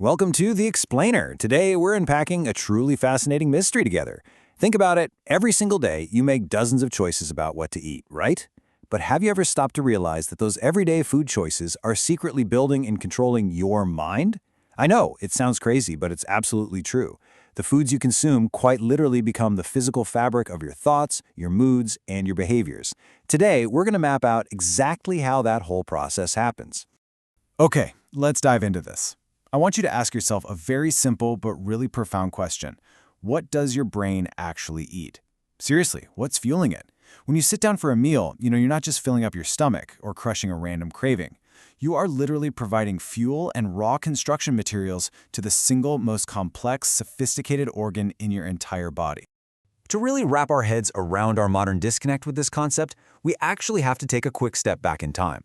Welcome to The Explainer. Today, we're unpacking a truly fascinating mystery together. Think about it. Every single day, you make dozens of choices about what to eat, right? But have you ever stopped to realize that those everyday food choices are secretly building and controlling your mind? I know, it sounds crazy, but it's absolutely true. The foods you consume quite literally become the physical fabric of your thoughts, your moods, and your behaviors. Today, we're going to map out exactly how that whole process happens. Okay, let's dive into this. I want you to ask yourself a very simple but really profound question. What does your brain actually eat? Seriously, what's fueling it? When you sit down for a meal, you're not just filling up your stomach or crushing a random craving. You are literally providing fuel and raw construction materials to the single most complex, sophisticated organ in your entire body. To really wrap our heads around our modern disconnect with this concept, we actually have to take a quick step back in time.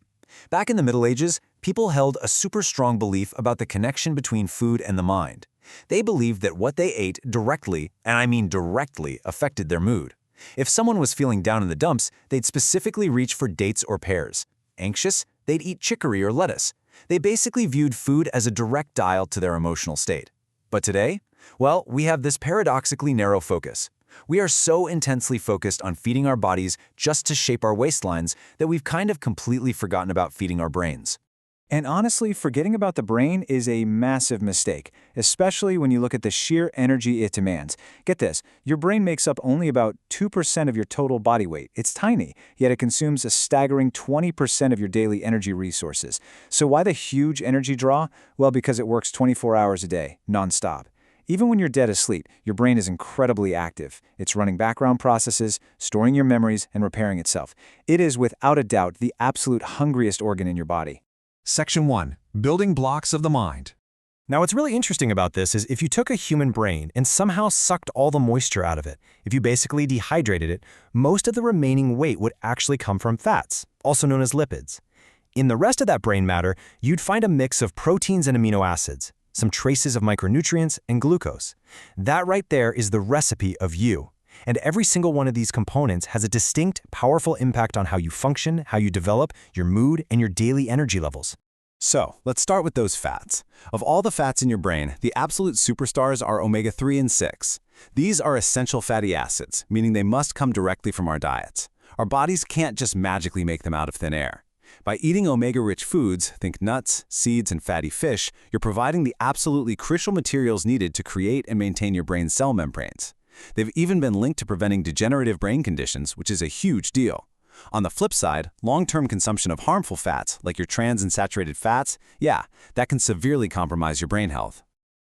Back in the Middle Ages, people held a super strong belief about the connection between food and the mind. They believed that what they ate directly, and I mean directly, affected their mood. If someone was feeling down in the dumps, they'd specifically reach for dates or pears. Anxious, they'd eat chicory or lettuce. They basically viewed food as a direct dial to their emotional state. But today? Well, we have this paradoxically narrow focus. We are so intensely focused on feeding our bodies just to shape our waistlines that we've kind of completely forgotten about feeding our brains. And honestly, forgetting about the brain is a massive mistake, especially when you look at the sheer energy it demands. Get this, your brain makes up only about 2% of your total body weight. It's tiny, yet it consumes a staggering 20% of your daily energy resources. So why the huge energy draw? Well, because it works 24 hours a day, nonstop. Even when you're dead asleep, your brain is incredibly active. It's running background processes, storing your memories, and repairing itself. It is, without a doubt, the absolute hungriest organ in your body. Section 1. Building blocks of the mind. Now, what's really interesting about this is if you took a human brain and somehow sucked all the moisture out of it, if you basically dehydrated it, most of the remaining weight would actually come from fats, also known as lipids. In the rest of that brain matter, you'd find a mix of proteins and amino acids, some traces of micronutrients, and glucose. That right there is the recipe of you. And every single one of these components has a distinct, powerful impact on how you function, how you develop, your mood, and your daily energy levels. So, let's start with those fats. Of all the fats in your brain, the absolute superstars are omega-3 and 6. These are essential fatty acids, meaning they must come directly from our diets. Our bodies can't just magically make them out of thin air. By eating omega-rich foods, think nuts, seeds, and fatty fish, you're providing the absolutely crucial materials needed to create and maintain your brain's cell membranes. They've even been linked to preventing degenerative brain conditions, which is a huge deal. On the flip side, long-term consumption of harmful fats, like your trans and saturated fats, that can severely compromise your brain health.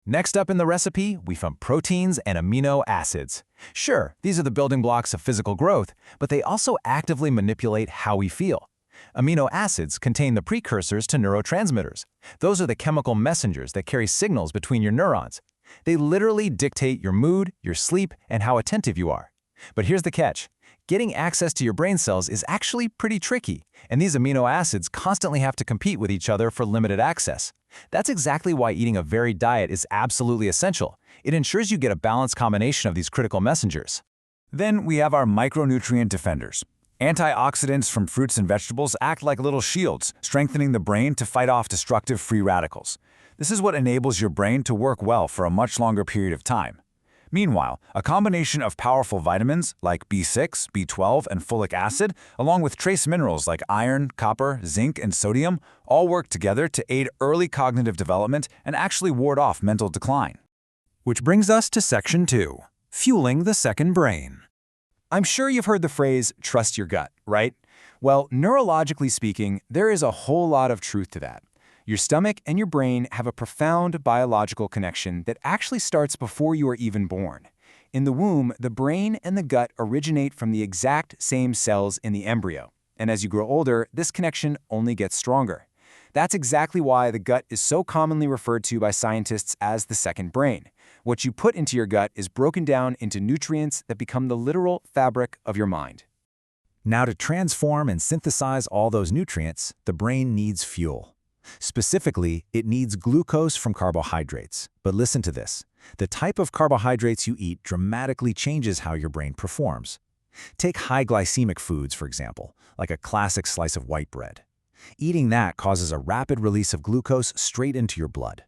Next up in the recipe, we found proteins and amino acids. Sure, these are the building blocks of physical growth, but they also actively manipulate how we feel. Amino acids contain the precursors to neurotransmitters. Those are the chemical messengers that carry signals between your neurons. They literally dictate your mood, your sleep, and how attentive you are. But here's the catch. Getting access to your brain cells is actually pretty tricky, and these amino acids constantly have to compete with each other for limited access. That's exactly why eating a varied diet is absolutely essential. It ensures you get a balanced combination of these critical messengers. Then we have our micronutrient defenders. Antioxidants from fruits and vegetables act like little shields, strengthening the brain to fight off destructive free radicals. This is what enables your brain to work well for a much longer period of time. Meanwhile, a combination of powerful vitamins like B6, B12, and folic acid, along with trace minerals like iron, copper, zinc, and sodium, all work together to aid early cognitive development and actually ward off mental decline. Which brings us to Section 2, Fueling the Second Brain. I'm sure you've heard the phrase, trust your gut, right? Well, neurologically speaking, there is a whole lot of truth to that. Your stomach and your brain have a profound biological connection that actually starts before you are even born. In the womb, the brain and the gut originate from the exact same cells in the embryo. And as you grow older, this connection only gets stronger. That's exactly why the gut is so commonly referred to by scientists as the second brain. What you put into your gut is broken down into nutrients that become the literal fabric of your mind. Now, to transform and synthesize all those nutrients, the brain needs fuel. Specifically, it needs glucose from carbohydrates. But listen to this. The type of carbohydrates you eat dramatically changes how your brain performs. Take high glycemic foods, for example, like a classic slice of white bread. Eating that causes a rapid release of glucose straight into your blood.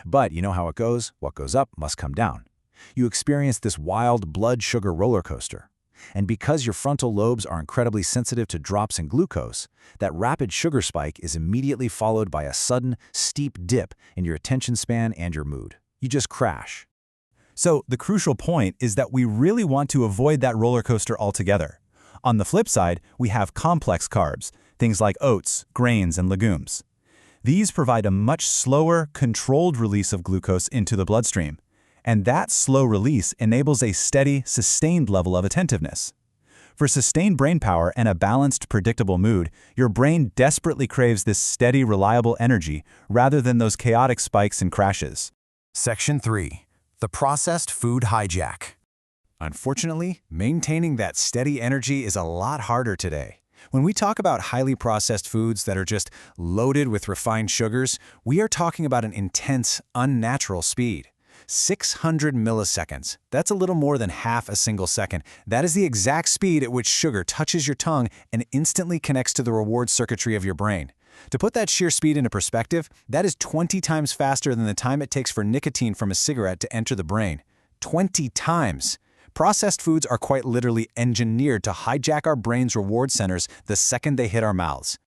But you know how it goes? What goes up must come down. You experience this wild blood sugar roller coaster. And because your frontal lobes are incredibly sensitive to drops in glucose, that rapid sugar spike is immediately followed by a sudden, steep dip in your attention span and your mood. You just crash. So the crucial point is that we really want to avoid that roller coaster altogether. On the flip side, we have complex carbs, things like oats, grains, and legumes. These provide a much slower, controlled release of glucose into the bloodstream, and that slow release enables a steady, sustained level of attentiveness. For sustained brain power and a balanced, predictable mood, your brain desperately craves this steady, reliable energy rather than those chaotic spikes and crashes. Section 3. The processed food hijack. Unfortunately, maintaining that steady energy is a lot harder today. When we talk about highly processed foods that are just loaded with refined sugars, we are talking about an intense, unnatural speed. 600 milliseconds. That's a little more than half a single second. That is the exact speed at which sugar touches your tongue and instantly connects to the reward circuitry of your brain. To put that sheer speed into perspective, that is 20 times faster than the time it takes for nicotine from a cigarette to enter the brain. 20 times! Processed foods are quite literally engineered to hijack our brain's reward centers the second they hit our mouths.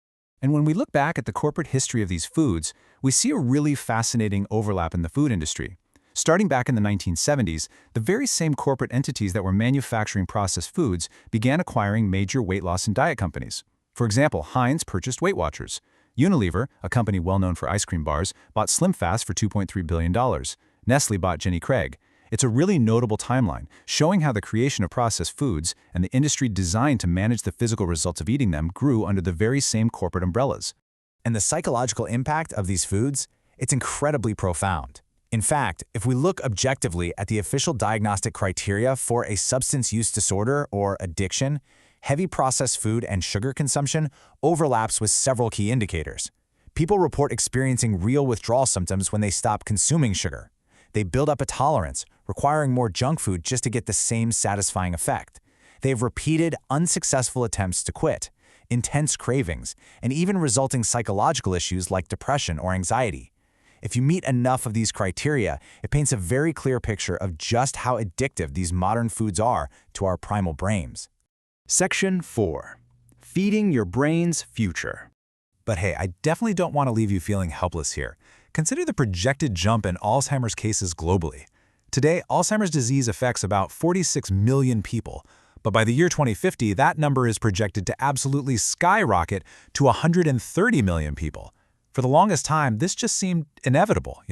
And when we look back at the corporate history of these foods, we see a really fascinating overlap in the food industry. Starting back in the 1970s, the very same corporate entities that were manufacturing processed foods began acquiring major weight loss and diet companies. For example, Heinz purchased Weight Watchers. Unilever, a company well known for ice cream bars, bought SlimFast for $2.3 billion. Nestle bought Jenny Craig. It's a really notable timeline, showing how the creation of processed foods and the industry designed to manage the physical results of eating them grew under the very same corporate umbrellas. And the psychological impact of these foods? It's incredibly profound. In fact, if we look objectively at the official diagnostic criteria for a substance use disorder or addiction, heavy processed food and sugar consumption overlaps with several key indicators. People report experiencing real withdrawal symptoms when they stop consuming sugar. They build up a tolerance, requiring more junk food just to get the same satisfying effect. They have repeated, unsuccessful attempts to quit, intense cravings, and even resulting psychological issues like depression or anxiety. If you meet enough of these criteria, it paints a very clear picture of just how addictive these modern foods are to our primal brains. Section 4. Feeding your brain's future. But hey, I definitely don't want to leave you feeling helpless here. Consider the projected jump in Alzheimer's cases globally. Today, Alzheimer's disease affects about 46 million people, but by the year 2050, that number is projected to absolutely skyrocket to 130 million people. For the longest time, this just seemed inevitable,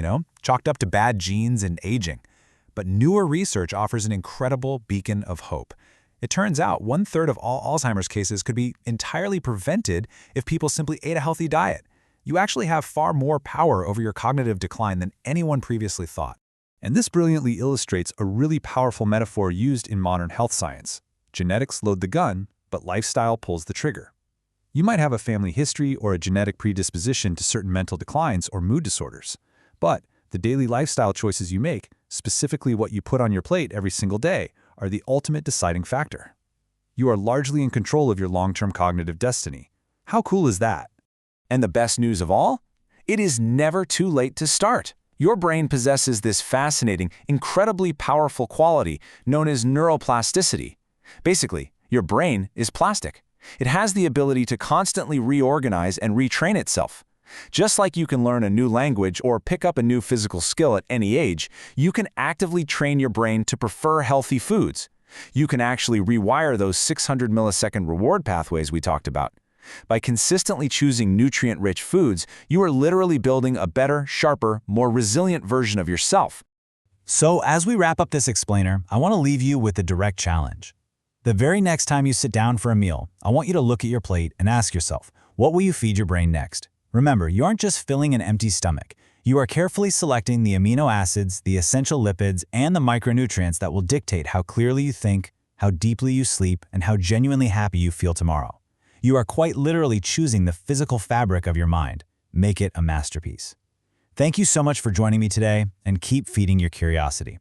chalked up to bad genes and aging. But newer research offers an incredible beacon of hope. It turns out 1/3 of all Alzheimer's cases could be entirely prevented if people simply ate a healthy diet. You actually have far more power over your cognitive decline than anyone previously thought. And this brilliantly illustrates a really powerful metaphor used in modern health science. Genetics load the gun, but lifestyle pulls the trigger. You might have a family history or a genetic predisposition to certain mental declines or mood disorders. But the daily lifestyle choices you make, specifically what you put on your plate every single day, are the ultimate deciding factor. You are largely in control of your long-term cognitive destiny. How cool is that? And the best news of all? It is never too late to start. Your brain possesses this fascinating, incredibly powerful quality known as neuroplasticity. Basically, your brain is plastic. It has the ability to constantly reorganize and retrain itself. Just like you can learn a new language or pick up a new physical skill at any age, you can actively train your brain to prefer healthy foods. You can actually rewire those 600 millisecond reward pathways we talked about. By consistently choosing nutrient-rich foods, you are literally building a better, sharper, more resilient version of yourself. So as we wrap up this explainer, I want to leave you with a direct challenge. The very next time you sit down for a meal, I want you to look at your plate and ask yourself, what will you feed your brain next? Remember, you aren't just filling an empty stomach. You are carefully selecting the amino acids, the essential lipids, and the micronutrients that will dictate how clearly you think, how deeply you sleep, and how genuinely happy you feel tomorrow. You are quite literally choosing the physical fabric of your mind. Make it a masterpiece. Thank you so much for joining me today, and keep feeding your curiosity.